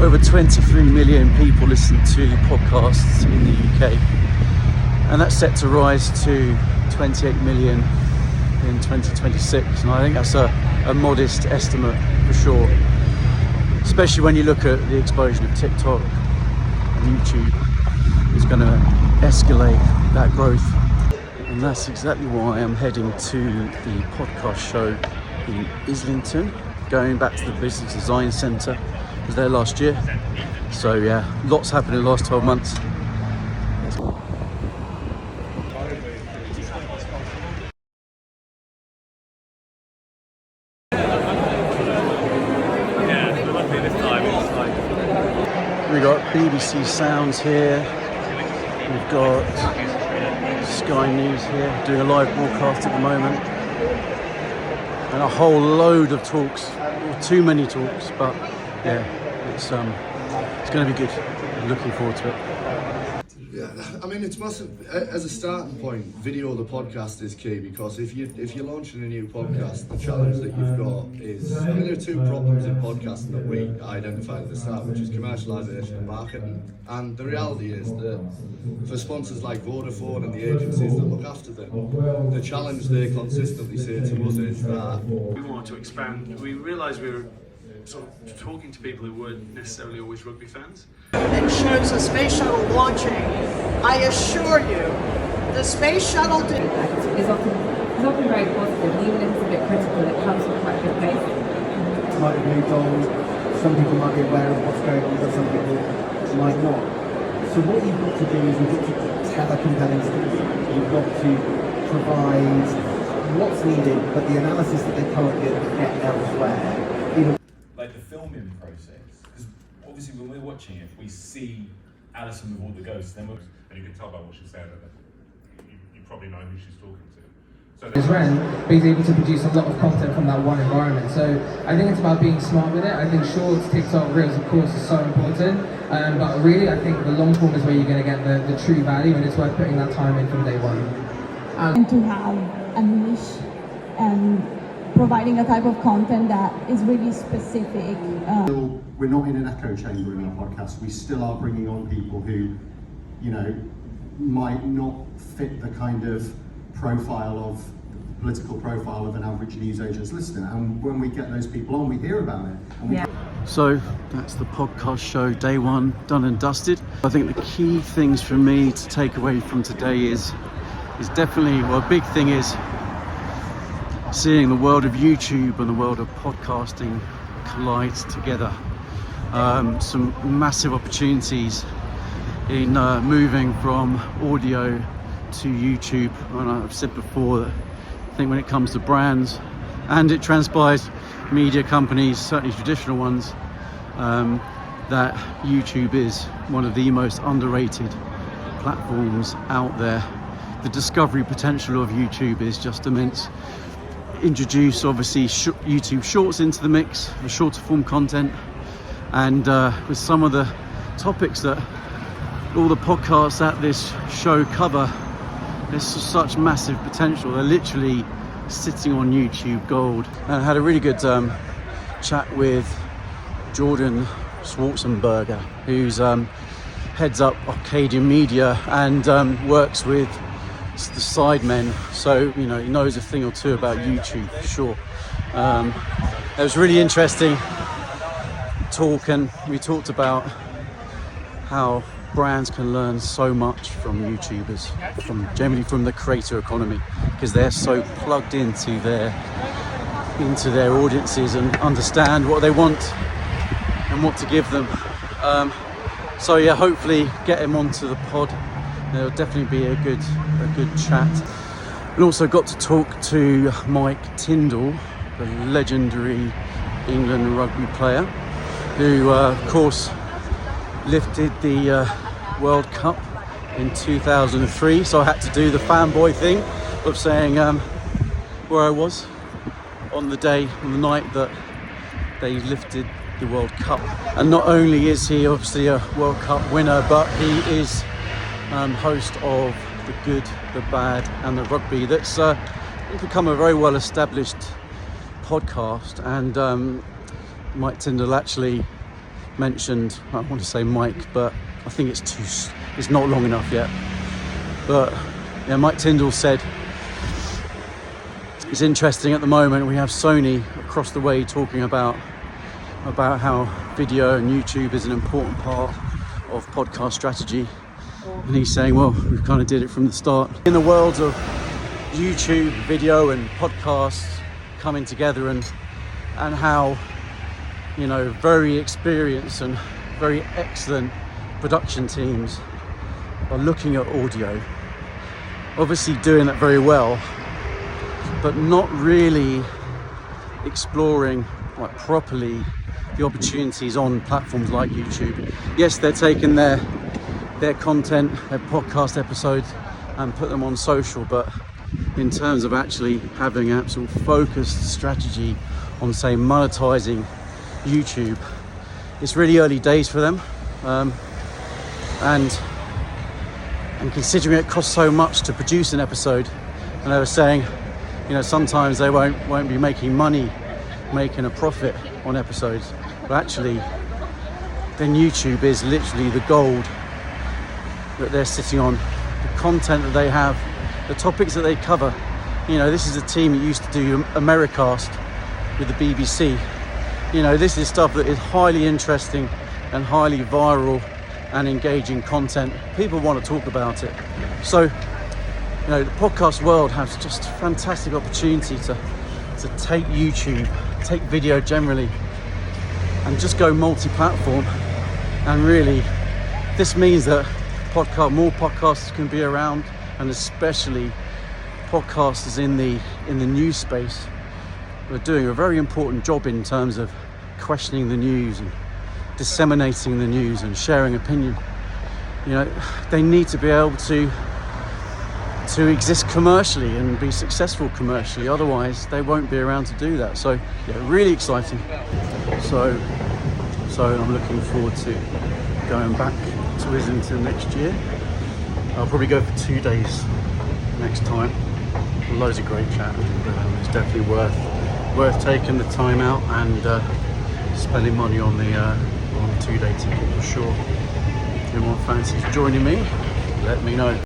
over 23 million people listen to podcasts in the UK, and that's set to rise to 28 million in 2026, and I think that's a modest estimate for sure, especially when you look at the explosion of TikTok and YouTube. It's going to escalate that growth, and that's exactly why I'm heading to the podcast show in Islington, going back to the Business Design Centre. I was there last year, so yeah, lots happened in the last 12 months. We got BBC Sounds here, we've got Sky News here doing a live broadcast at the moment, and a whole load of talks, or too many talks, but yeah, it's going to be good. I'm looking forward to it. Yeah, I mean, it's massive. As a starting point, video the podcast is key, because if you're launching a new podcast, the challenge that you've got is, I mean, there are two problems in podcasting that we identified at the start, which is commercialisation and marketing. And the reality is that for sponsors like Vodafone and the agencies that look after them, the challenge they consistently say to us is that we wanted to expand. We realised we were sort of talking to people who weren't necessarily always rugby fans. It shows a space shuttle launching. I assure you, the space shuttle is often very positive, and even if it's a bit critical, it comes from quite a good place. Might have moved on, some people might be aware of what's going on, but some people might not. So what you've got to do is you've got to tell a compelling story. You've got to provide what's needed, but the analysis that they can't get elsewhere. Like the filming process, because obviously when we're watching it, we see Alison with all the ghosts, and you can tell by what she said that you probably know who she's talking to. So as Ren, but he's able to produce a lot of content from that one environment. So I think it's about being smart with it. I think shorts, TikTok, Reels, of course, is so important. But really, I think the long form is where you're going to get the true value, and it's worth putting that time in from day one. And to have a niche and providing a type of content that is really specific. We're not in an echo chamber in our podcast. We still are bringing on people who, you know, might not fit the kind of political profile of an average newsagent's listener. And when we get those people on, we hear about it. And So that's the podcast show, day one, done and dusted. I think the key things for me to take away from today is definitely, well, a big thing is seeing the world of YouTube and the world of podcasting collide together. Some massive opportunities in moving from audio to YouTube. And I've said before that I think when it comes to brands, and it transpires media companies, certainly traditional ones, that YouTube is one of the most underrated platforms out there. The discovery potential of YouTube is just immense. Introduce obviously YouTube Shorts into the mix, the shorter form content, and with some of the topics that all the podcasts at this show cover, there's such massive potential. They're literally sitting on YouTube gold. And I had a really good chat with Jordan Schwarzenberger, who's heads up Arcadian Media and works with the Sidemen, so you know he knows a thing or two about YouTube for sure. It was really interesting talk, and we talked about how brands can learn so much from YouTubers, generally from the creator economy, because they're so plugged into their audiences and understand what they want and what to give them. So yeah, hopefully get him onto the pod. There'll definitely be a good chat. We also got to talk to Mike Tyndall, the legendary England rugby player, who of course lifted the World Cup in 2003. So I had to do the fanboy thing of saying where I was on the night that they lifted the World Cup. And not only is he obviously a World Cup winner, but he is host of The Good, The Bad and The Rugby. That's become a very well established podcast, and Mike Tyndall actually mentioned, I want to say Mike, but I think it's not long enough yet. But yeah, Mike Tyndall said, it's interesting at the moment, we have Sony across the way talking about how video and YouTube is an important part of podcast strategy. And he's saying, well, we kind of did it from the start. In the worlds of YouTube, video and podcasts coming together, and how, you know, very experienced and very excellent production teams are looking at audio, obviously doing that very well, but not really exploring like properly the opportunities on platforms like YouTube. Yes, they're taking their content, their podcast episodes, and put them on social, but in terms of actually having an absolute focused strategy on, say, monetizing YouTube, it's really early days for them. And considering it costs so much to produce an episode, and they were saying, you know, sometimes they won't be making money, making a profit on episodes, but actually then YouTube is literally the gold that they're sitting on, the content that they have, the topics that they cover. You know, this is a team that used to do Americast with the BBC. You know, this is stuff that is highly interesting and highly viral and engaging content. People want to talk about it. So, you know, the podcast world has just a fantastic opportunity to take YouTube, take video generally, and just go multi-platform. And really, this means that more podcasters can be around, and especially podcasters in the news space are doing a very important job in terms of questioning the news and disseminating the news and sharing opinion. You know, they need to be able to exist commercially and be successful commercially, otherwise they won't be around to do that. So yeah, really exciting. So I'm looking forward to going back to Islington next year. I'll probably go for 2 days next time. Loads of great chat, and it's definitely worth taking the time out and spending money on the 2-day ticket for sure. If anyone fancies joining me, let me know.